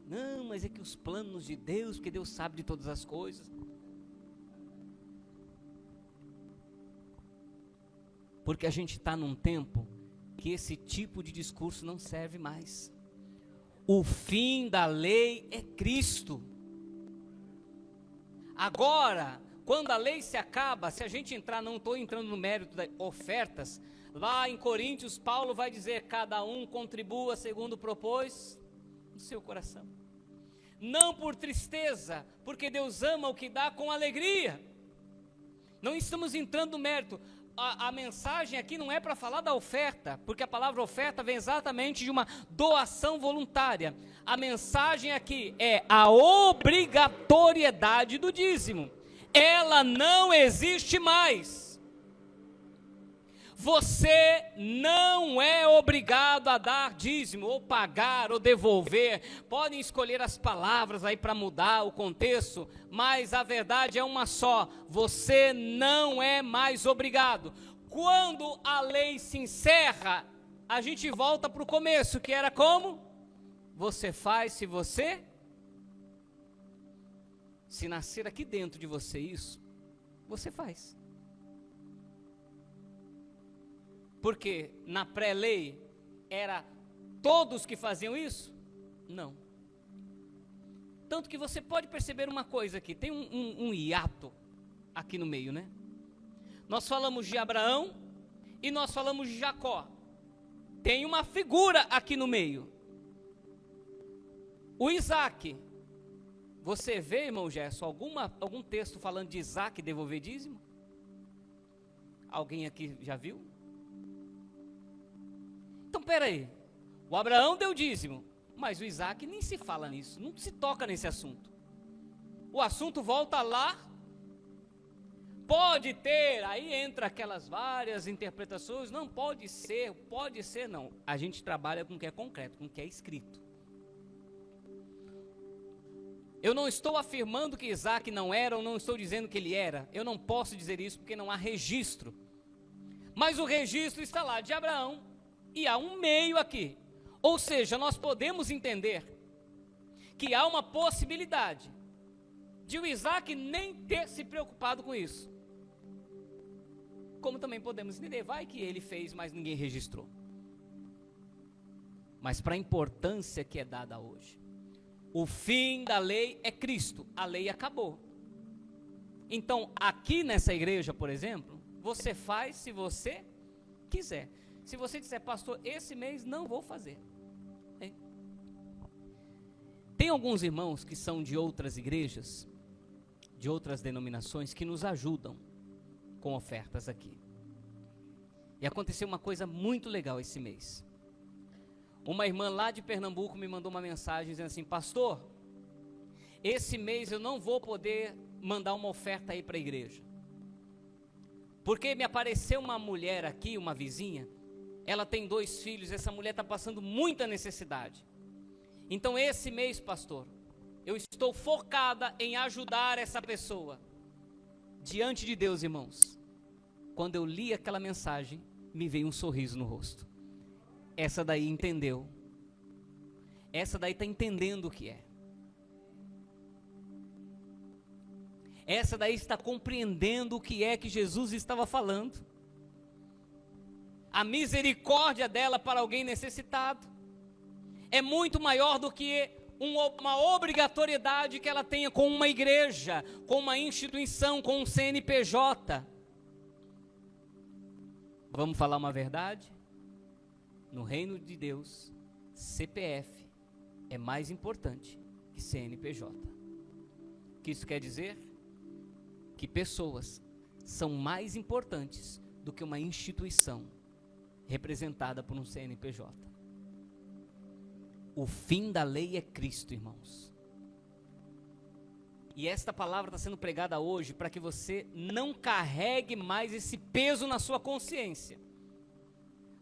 Não, mas é que os planos de Deus, porque Deus sabe de todas as coisas. Porque a gente está num tempo que esse tipo de discurso não serve mais. O fim da lei é Cristo. Agora, quando a lei se acaba, se a gente entrar, não estou entrando no mérito das ofertas, lá em Coríntios, Paulo vai dizer, cada um contribua segundo propôs no seu coração. Não por tristeza, porque Deus ama o que dá com alegria. Não estamos entrando no mérito. A mensagem aqui não é para falar da oferta, porque a palavra oferta vem exatamente de uma doação voluntária. A mensagem aqui é a obrigatoriedade do dízimo. Ela não existe mais. Você não é obrigado a dar dízimo, ou pagar, ou devolver. Podem escolher as palavras aí para mudar o contexto, mas a verdade é uma só: você não é mais obrigado. Quando a lei se encerra, a gente volta para o começo, que era como? Você faz se nascer aqui dentro de você isso, você faz. Porque na pré-lei era todos que faziam isso? Não. Tanto que você pode perceber uma coisa aqui, tem um hiato aqui no meio, né? Nós falamos de Abraão e nós falamos de Jacó. Tem uma figura aqui no meio. O Isaac. Você vê, irmão Gerson, algum texto falando de Isaac devolver dízimo? Alguém aqui já viu? Então, peraí. O Abraão deu dízimo, mas o Isaac nem se fala nisso, não se toca nesse assunto. O assunto volta lá. Pode ter, aí entra aquelas várias interpretações, não pode ser não. A gente trabalha com o que é concreto, com o que é escrito. Eu não estou afirmando que Isaac não era, ou não estou dizendo que ele era. Eu não posso dizer isso porque não há registro. Mas o registro está lá de Abraão, e há um meio aqui. Ou seja, nós podemos entender que há uma possibilidade de o Isaac nem ter se preocupado com isso. Como também podemos entender, vai que ele fez, mas ninguém registrou. Mas para a importância que é dada hoje, o fim da lei é Cristo, a lei acabou. Então, aqui nessa igreja, por exemplo, você faz se você quiser. Se você disser, pastor, esse mês não vou fazer. Tem alguns irmãos que são de outras igrejas, de outras denominações, que nos ajudam com ofertas aqui. E aconteceu uma coisa muito legal esse mês. Uma irmã lá de Pernambuco me mandou uma mensagem dizendo assim, pastor, esse mês eu não vou poder mandar uma oferta aí para a igreja. Porque me apareceu uma mulher aqui, uma vizinha, ela tem 2 filhos, essa mulher está passando muita necessidade. Então esse mês, pastor, eu estou focada em ajudar essa pessoa. Diante de Deus, irmãos, quando eu li aquela mensagem, me veio um sorriso no rosto. Essa daí entendeu. Essa daí está entendendo o que é. Essa daí está compreendendo o que é que Jesus estava falando. A misericórdia dela para alguém necessitado é muito maior do que uma obrigatoriedade que ela tenha com uma igreja, com uma instituição, com um CNPJ. Vamos falar uma verdade? No reino de Deus, CPF é mais importante que CNPJ. O que isso quer dizer? Que pessoas são mais importantes do que uma instituição representada por um CNPJ. O fim da lei é Cristo, irmãos. E esta palavra está sendo pregada hoje para que você não carregue mais esse peso na sua consciência.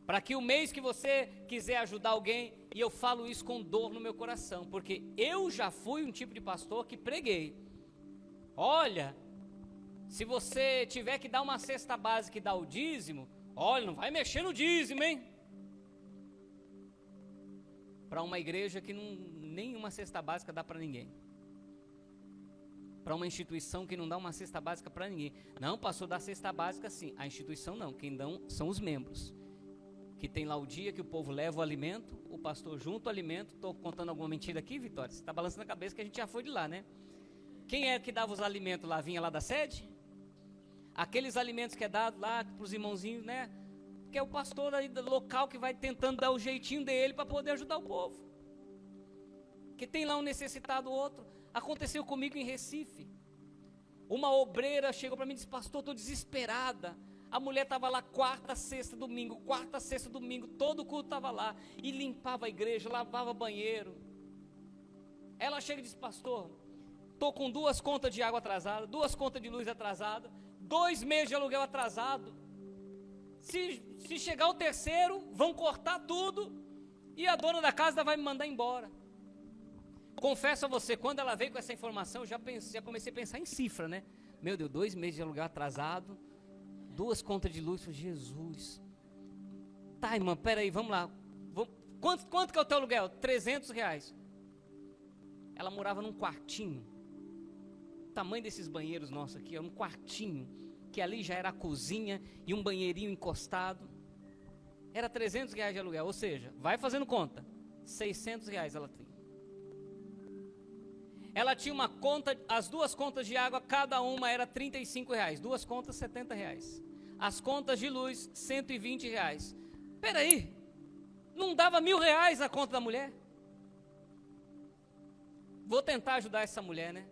Para que o mês que você quiser ajudar alguém, e eu falo isso com dor no meu coração, porque eu já fui um tipo de pastor que preguei. Olha, se você tiver que dar uma cesta básica e dar o dízimo, olha, não vai mexer no dízimo, hein? Para uma igreja que nenhuma cesta básica dá para ninguém. Para uma instituição que não dá uma cesta básica para ninguém. Não, pastor, dá cesta básica sim. A instituição não, quem dão são os membros. Que tem lá o dia que o povo leva o alimento, o pastor junta o alimento. Estou contando alguma mentira aqui, Vitória? Você está balançando a cabeça que a gente já foi de lá, né? Quem é que dava os alimentos lá? Vinha lá da sede? Aqueles alimentos que é dado lá para os irmãozinhos, né? Que é o pastor aí do local que vai tentando dar o jeitinho dele para poder ajudar o povo. Que tem lá um necessitado, outro. Aconteceu comigo em Recife. Uma obreira chegou para mim e disse, pastor, estou desesperada. A mulher estava lá quarta, sexta, domingo, todo o culto estava lá. E limpava a igreja, lavava banheiro. Ela chega e diz, pastor, estou com 2 contas de água atrasadas, 2 contas de luz atrasadas, 2 meses de aluguel atrasado. Se chegar o 3º, vão cortar tudo e a dona da casa vai me mandar embora. Confesso a você, quando ela veio com essa informação, eu já comecei a pensar em cifra, né? Meu Deus, 2 meses de aluguel atrasado, 2 contas de luz, Jesus. Tá, irmã, peraí, vamos lá. Quanto que é o teu aluguel? R$300. Ela morava num quartinho. O tamanho desses banheiros nossos aqui, um quartinho. Que ali já era a cozinha e um banheirinho encostado. Era R$300 de aluguel, ou seja, vai fazendo conta. R$600 ela tem. ela tinha uma conta, as duas contas de água, cada uma era R$35, duas contas R$70. As contas de luz, R$120. Peraí, não dava R$1.000 a conta da mulher? Vou tentar ajudar essa mulher, né?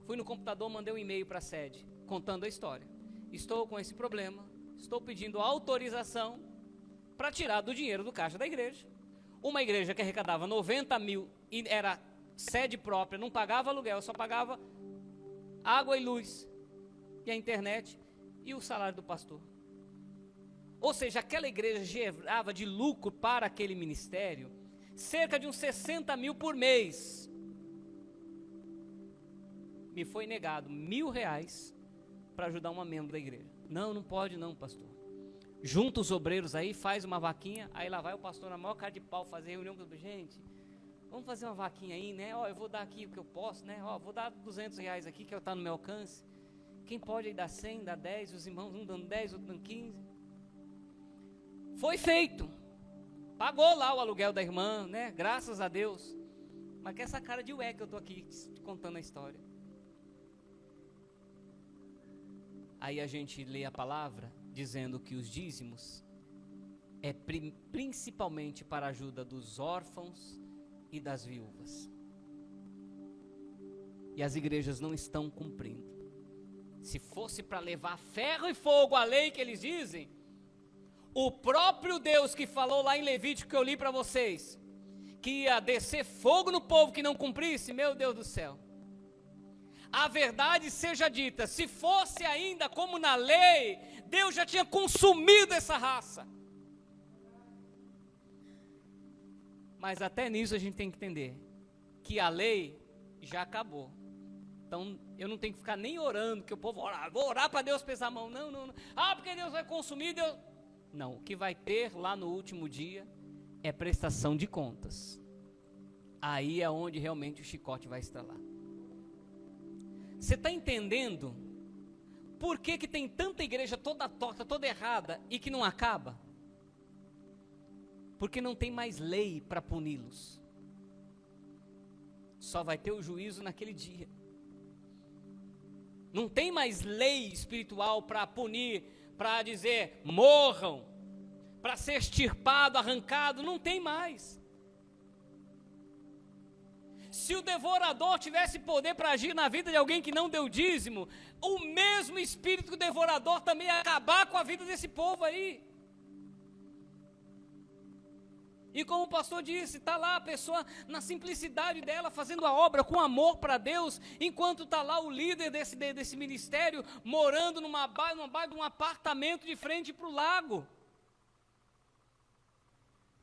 Fui no computador, mandei um e-mail para a sede, contando a história. Estou com esse problema, estou pedindo autorização para tirar do dinheiro do caixa da igreja. Uma igreja que arrecadava 90 mil e era sede própria, não pagava aluguel, só pagava água e luz, e a internet e o salário do pastor. Ou seja, aquela igreja gerava de lucro para aquele ministério cerca de uns 60 mil por mês. Me foi negado R$1.000 para ajudar uma membro da igreja. Não pode não, pastor. Junta os obreiros aí, faz uma vaquinha, aí lá vai o pastor na maior cara de pau fazer reunião com gente. Vamos fazer uma vaquinha aí, né? Ó, eu vou dar aqui o que eu posso, né? Ó, vou dar R$200 aqui, que está no meu alcance. Quem pode aí dar 100, dá 10, os irmãos um dando 10, outro dando 15. Foi feito. Pagou lá o aluguel da irmã, né? Graças a Deus. Mas que essa cara de ué que eu estou aqui te contando a história. Aí a gente lê a palavra dizendo que os dízimos é principalmente para a ajuda dos órfãos e das viúvas. E as igrejas não estão cumprindo. Se fosse para levar ferro e fogo a lei que eles dizem, o próprio Deus que falou lá em Levítico, que eu li para vocês, que ia descer fogo no povo que não cumprisse, meu Deus do céu. A verdade seja dita, se fosse ainda como na lei, Deus já tinha consumido essa raça. Mas até nisso a gente tem que entender que a lei já acabou. Então eu não tenho que ficar nem orando, que o povo vou orar para Deus pesar a mão. Não. Ah, porque Deus vai consumir, Deus... Não, o que vai ter lá no último dia é prestação de contas. Aí é onde realmente o chicote vai estralar. Você está entendendo por que tem tanta igreja toda torta, toda errada e que não acaba? Porque não tem mais lei para puni-los. Só vai ter o juízo naquele dia. Não tem mais lei espiritual para punir, para dizer morram, para ser extirpado, arrancado, não tem mais. Se o devorador tivesse poder para agir na vida de alguém que não deu dízimo, o mesmo espírito do devorador também ia acabar com a vida desse povo aí. E como o pastor disse, está lá a pessoa na simplicidade dela, fazendo a obra com amor para Deus, enquanto está lá o líder desse ministério, morando numa baia de um apartamento de frente para o lago.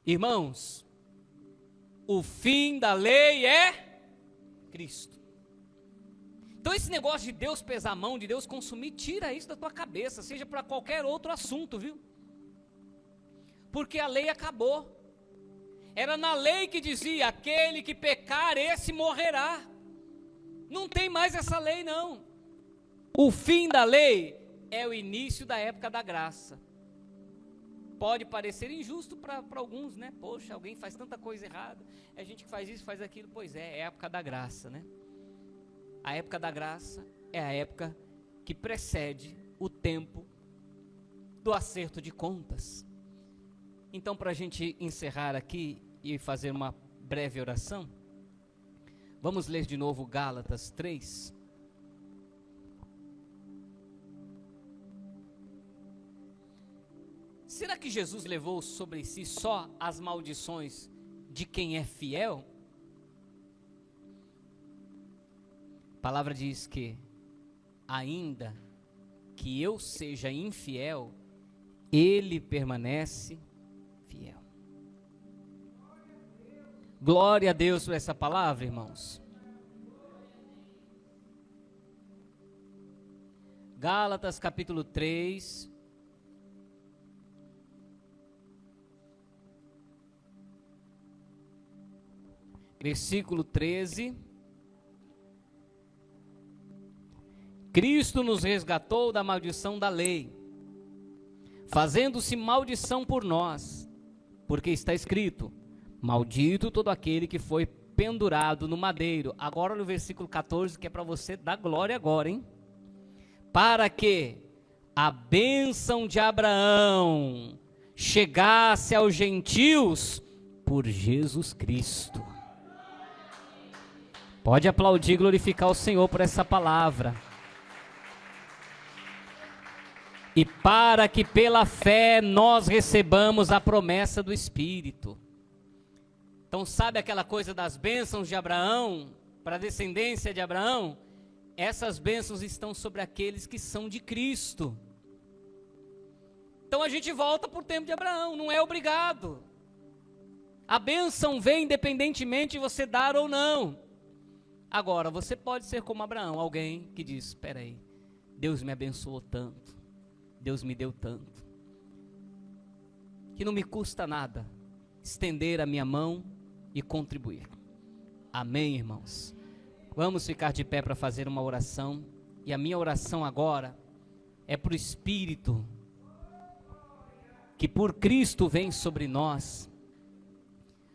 Irmãos, o fim da lei é Cristo. Então esse negócio de Deus pesar a mão, de Deus consumir, tira isso da tua cabeça, seja para qualquer outro assunto, viu? Porque a lei acabou. Era na lei que dizia, aquele que pecar, esse morrerá. Não tem mais essa lei não. O fim da lei é o início da época da graça. Pode parecer injusto para alguns, né? Poxa, alguém faz tanta coisa errada, é gente que faz isso, faz aquilo. Pois é a época da graça, né? A época da graça é a época que precede o tempo do acerto de contas. Então, para a gente encerrar aqui e fazer uma breve oração, vamos ler de novo Gálatas 3. Será que Jesus levou sobre si só as maldições de quem é fiel? A palavra diz que, ainda que eu seja infiel, Ele permanece fiel. Glória a Deus por essa palavra, irmãos. Gálatas capítulo 3. Versículo 13. Cristo nos resgatou da maldição da lei, fazendo-se maldição por nós, porque está escrito: maldito todo aquele que foi pendurado no madeiro. Agora no versículo 14, que é para você dar glória agora, hein? Para que a bênção de Abraão chegasse aos gentios por Jesus Cristo. Pode aplaudir e glorificar o Senhor por essa palavra. E para que pela fé nós recebamos a promessa do Espírito. Então sabe aquela coisa das bênçãos de Abraão, para a descendência de Abraão? Essas bênçãos estão sobre aqueles que são de Cristo. Então a gente volta para o tempo de Abraão, não é obrigado. A bênção vem independentemente de você dar ou não. Agora, você pode ser como Abraão, alguém que diz, espera aí, Deus me abençoou tanto, Deus me deu tanto, que não me custa nada estender a minha mão e contribuir. Amém, irmãos? Vamos ficar de pé para fazer uma oração. E a minha oração agora é para o Espírito que por Cristo vem sobre nós,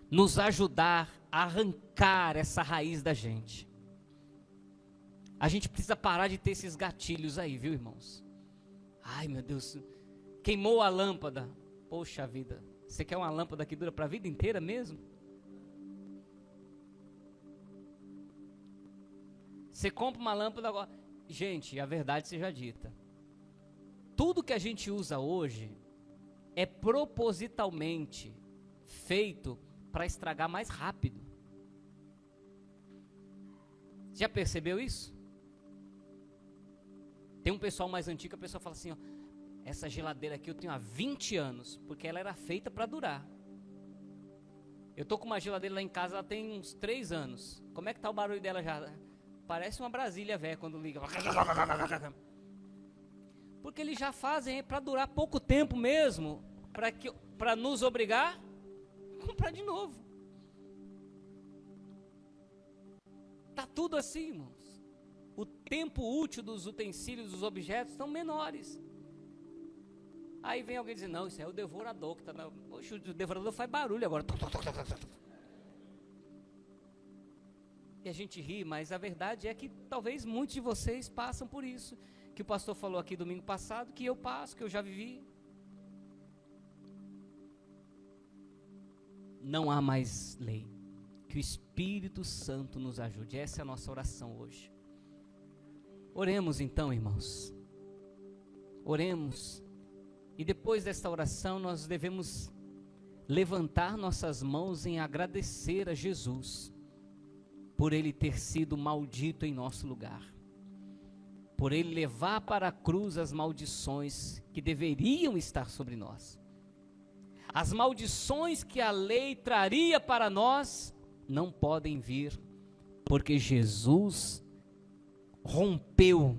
nos ajudar a arrancar essa raiz da gente. A gente precisa parar de ter esses gatilhos aí, viu, irmãos? Ai, meu Deus, queimou a lâmpada. Poxa vida, você quer uma lâmpada que dura para a vida inteira mesmo? Você compra uma lâmpada agora. Gente, a verdade seja dita. Tudo que a gente usa hoje é propositalmente feito para estragar mais rápido. Já percebeu isso? Tem um pessoal mais antigo, a pessoa fala assim, ó, essa geladeira aqui eu tenho há 20 anos, porque ela era feita para durar. Eu tô com uma geladeira lá em casa, ela tem uns 3 anos. Como é que tá o barulho dela já? Parece uma Brasília velha quando liga. Porque eles já fazem para durar pouco tempo mesmo, para nos obrigar a comprar de novo. Tá tudo assim, irmãos. O tempo útil dos utensílios, dos objetos, são menores. Aí vem alguém dizer, não, isso é o devorador que está na... Poxa, o devorador faz barulho agora. E a gente ri, mas a verdade é que talvez muitos de vocês passam por isso. Que o pastor falou aqui domingo passado, que eu passo, que eu já vivi. Não há mais lei. Que o Espírito Santo nos ajude. Essa é a nossa oração hoje. Oremos então, irmãos. Oremos. E depois desta oração nós devemos levantar nossas mãos em agradecer a Jesus por Ele ter sido maldito em nosso lugar, por Ele levar para a cruz as maldições que deveriam estar sobre nós. As maldições que a lei traria para nós não podem vir, porque Jesus rompeu.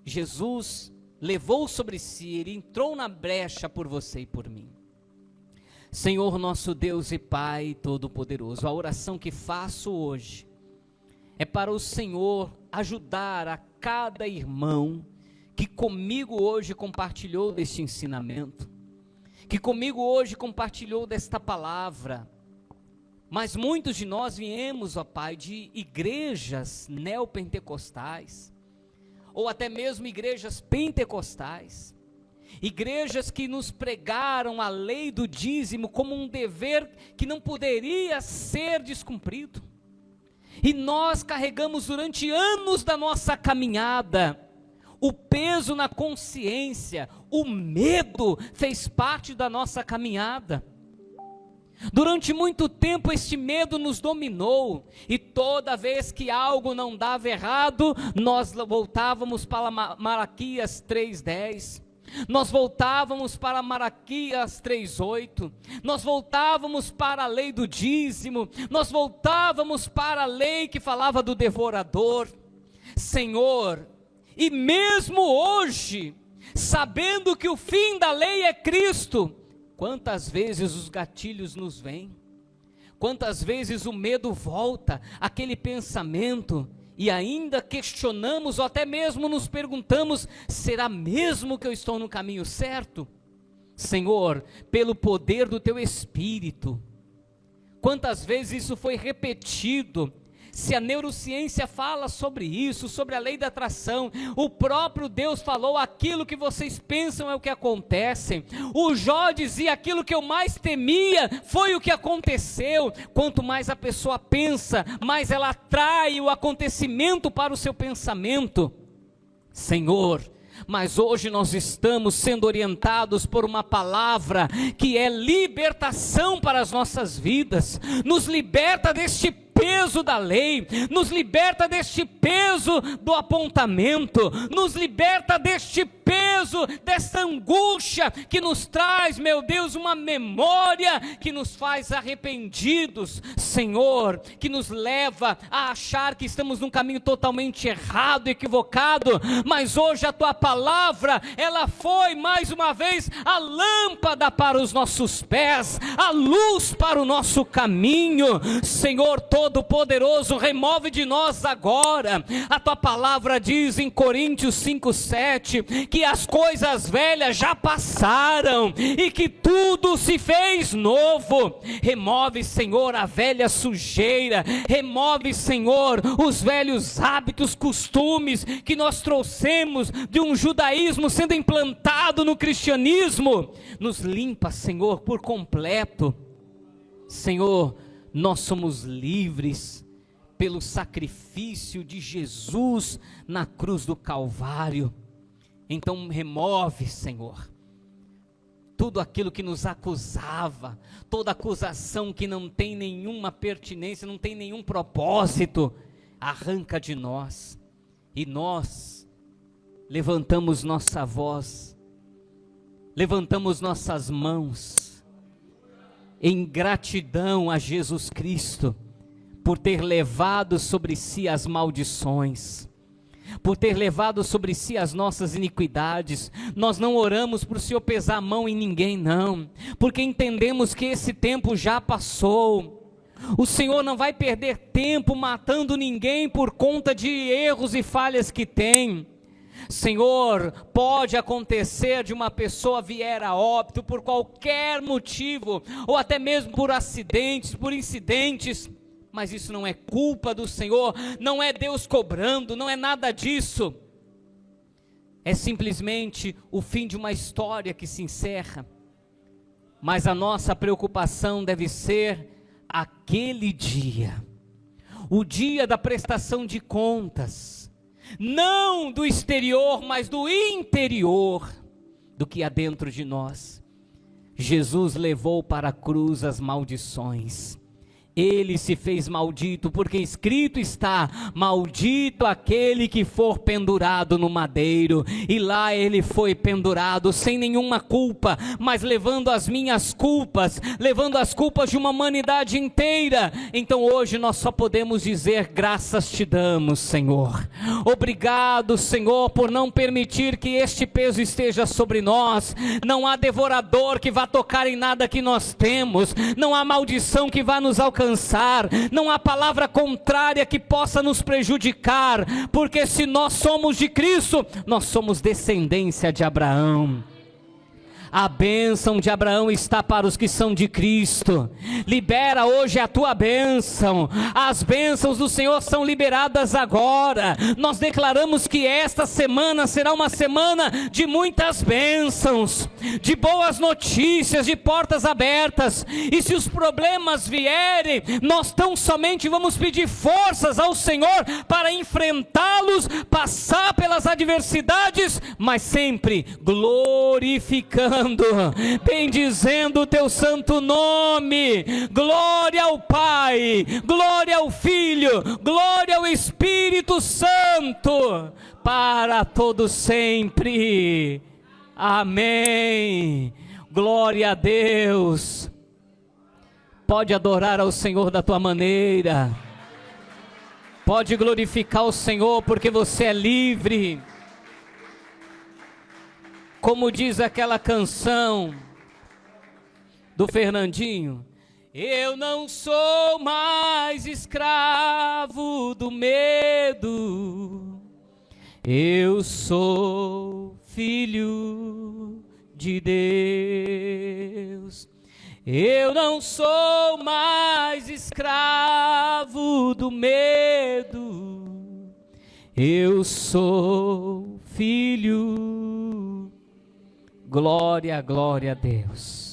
Jesus levou sobre si, Ele entrou na brecha por você e por mim. Senhor nosso Deus e Pai Todo-Poderoso, a oração que faço hoje é para o Senhor ajudar a cada irmão que comigo hoje compartilhou deste ensinamento, que comigo hoje compartilhou desta palavra. Mas muitos de nós viemos, ó Pai, de igrejas neopentecostais, ou até mesmo igrejas pentecostais, igrejas que nos pregaram a lei do dízimo como um dever que não poderia ser descumprido, e nós carregamos durante anos da nossa caminhada, o peso na consciência, o medo fez parte da nossa caminhada. Durante muito tempo este medo nos dominou, e toda vez que algo não dava errado, nós voltávamos para Malaquias 3:10, nós voltávamos para Malaquias 3:8, nós voltávamos para a lei do dízimo, nós voltávamos para a lei que falava do devorador. Senhor, e mesmo hoje, sabendo que o fim da lei é Cristo, quantas vezes os gatilhos nos vêm, quantas vezes o medo volta, aquele pensamento, e ainda questionamos, ou até mesmo nos perguntamos, será mesmo que eu estou no caminho certo? Senhor, pelo poder do Teu Espírito, Quantas vezes isso foi repetido? Se a neurociência fala sobre isso, sobre a lei da atração, o próprio Deus falou: aquilo que vocês pensam é o que acontece. O Jó dizia: aquilo que eu mais temia foi o que aconteceu. Quanto mais a pessoa pensa, mais ela atrai o acontecimento para o seu pensamento. Senhor, mas hoje nós estamos sendo orientados por uma palavra que é libertação para as nossas vidas. Nos liberta deste peso da lei, nos liberta deste peso do apontamento, nos liberta deste peso, desta angústia que nos traz, meu Deus, uma memória que nos faz arrependidos, Senhor, que nos leva a achar que estamos num caminho totalmente errado, equivocado, mas hoje a tua palavra, ela foi mais uma vez a lâmpada para os nossos pés, a luz para o nosso caminho. Senhor Todo-Poderoso, remove de nós agora. A tua palavra diz em Coríntios 5:7 que as coisas velhas já passaram e que tudo se fez novo. Remove, Senhor, a velha sujeira, remove, Senhor, os velhos hábitos, costumes que nós trouxemos de um judaísmo sendo implantado no cristianismo. Nos limpa, Senhor, por completo. Senhor, nós somos livres pelo sacrifício de Jesus na cruz do Calvário. Então remove, Senhor, tudo aquilo que nos acusava, toda acusação que não tem nenhuma pertinência, não tem nenhum propósito, arranca de nós. E nós levantamos nossa voz, levantamos nossas mãos em gratidão a Jesus Cristo, por ter levado sobre si as maldições, por ter levado sobre si as nossas iniquidades. Nós não oramos para o Senhor pesar a mão em ninguém, não, porque entendemos que esse tempo já passou. O Senhor não vai perder tempo matando ninguém por conta de erros e falhas que tem. Senhor, pode acontecer de uma pessoa vier a óbito por qualquer motivo, ou até mesmo por acidentes, por incidentes, mas isso não é culpa do Senhor, não é Deus cobrando, não é nada disso. É simplesmente o fim de uma história que se encerra. Mas a nossa preocupação deve ser aquele dia, o dia da prestação de contas, não do exterior, mas do interior, do que há dentro de nós. Jesus levou para a cruz as maldições. Ele se fez maldito, porque escrito está: maldito aquele que for pendurado no madeiro. E lá ele foi pendurado sem nenhuma culpa, mas levando as minhas culpas, levando as culpas de uma humanidade inteira. Então hoje nós só podemos dizer: graças te damos, Senhor. Obrigado, Senhor, por não permitir que este peso esteja sobre nós. Não há devorador que vá tocar em nada que nós temos, não há maldição que vá nos alcançar, não há palavra contrária que possa nos prejudicar, porque se nós somos de Cristo, nós somos descendência de Abraão. A bênção de Abraão está para os que são de Cristo. Libera hoje a tua bênção. As bênçãos do Senhor são liberadas agora. Nós declaramos que esta semana será uma semana de muitas bênçãos, de boas notícias, de portas abertas. E se os problemas vierem, nós tão somente vamos pedir forças ao Senhor para enfrentá-los, passar pelas adversidades, mas sempre glorificando, bendizendo o teu santo nome. Glória ao Pai, glória ao Filho, glória ao Espírito Santo, para todo sempre. Amém. Glória a Deus. Pode adorar ao Senhor da tua maneira, pode glorificar o Senhor, porque você é livre. Como diz aquela canção do Fernandinho: eu não sou mais escravo do medo, eu sou filho de Deus. Eu não sou mais escravo do medo, eu sou filho. Glória, glória a Deus.